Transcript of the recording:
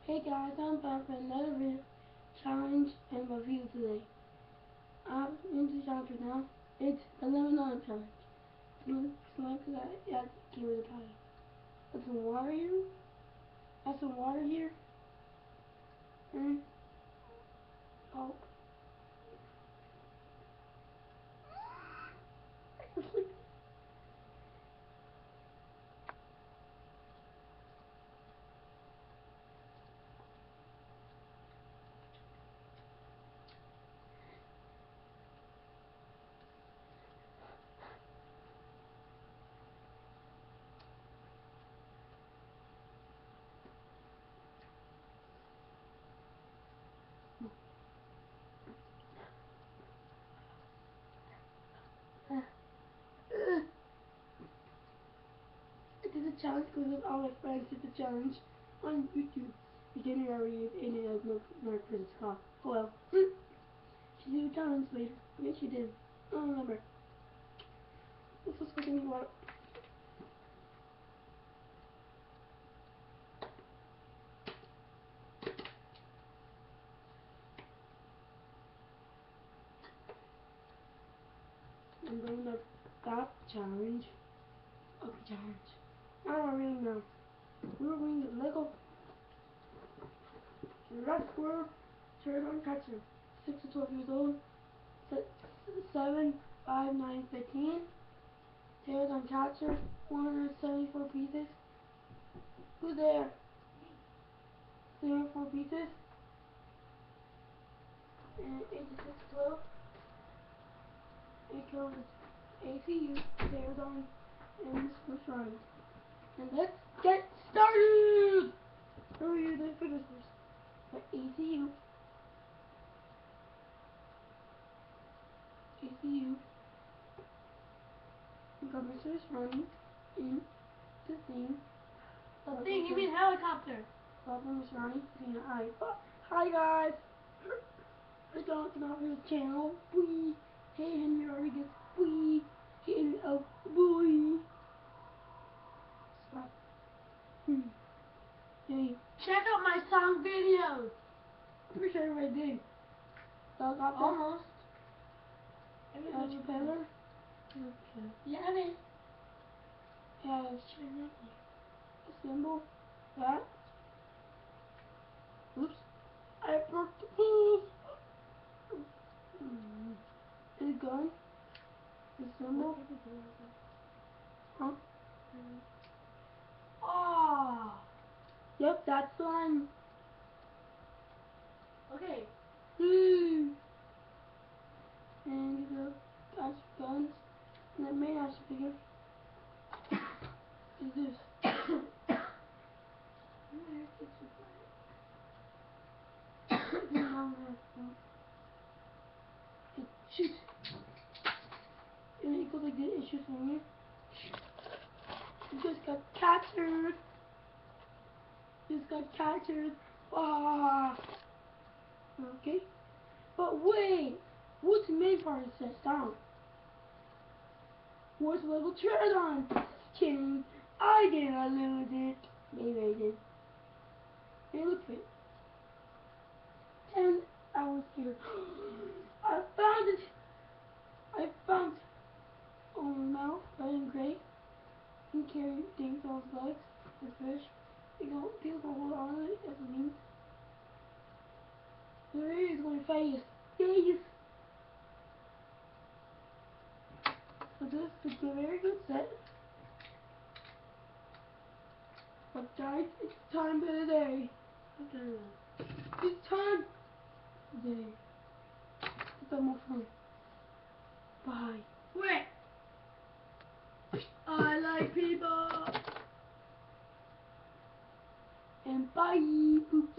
Hey guys, I'm back with another video challenge and review today. I'm into the challenge right now. It's the lemon challenge. Because I came with a title. Add some water here. Add some water here. And oh. I did the challenge because all my friends did the challenge on YouTube. You didn't already in it as my friend's car. Oh well. She did a challenge later. Yeah, she did. I don't remember. Let's just fucking eat water. I'm doing the God challenge. Okay, challenge. I don't really know. We were reading the Lego Red Squirrel Turtle Catcher. 6 to 12 years old. 7, 5, 9, 15. Tails on Catcher. 174 pieces. Who's there? 304 pieces. And 86 12. It goes ACU. Tails on and Swiss Ryan. And let's get started! Hurry, the finish this. But ACU. ACU. We got Mr. Running in the thing. The thing, you mean helicopter? Welcome, Mr. Ronnie. Hi. Hi, guys. I don't know his channel. Wee. Hey, Henry Rodriguez. Wee. Hey, oh, boy. Stop. Hey. Check out my song videos. I'm pretty sure everybody did. Helicopter. Almost. Propeller. Yeah, man. Has a symbol. That. Oops. I broke the poof. The gun. The symbol. Huh? Oh. Yep, that's the one. Okay. And the guns. And the main action figure is this. It shoots. And it goes like this. It shoots from here. It just got captured. Just got captured. Ah. Okay. But wait. What's the main part of this down? What's level Pterodon? Kidding. I didn't lose it. Maybe I did. Hey, look at it. 10 hours later. I found it. I found it. Oh no, red and gray. You can carry things on his legs. The fish. People can hold on to it as a means. There he is going to fight his face. So this is a very good set. But guys, it's time for the day. It's time for the day. It's almost fun. Bye. Wait. I like people. And bye.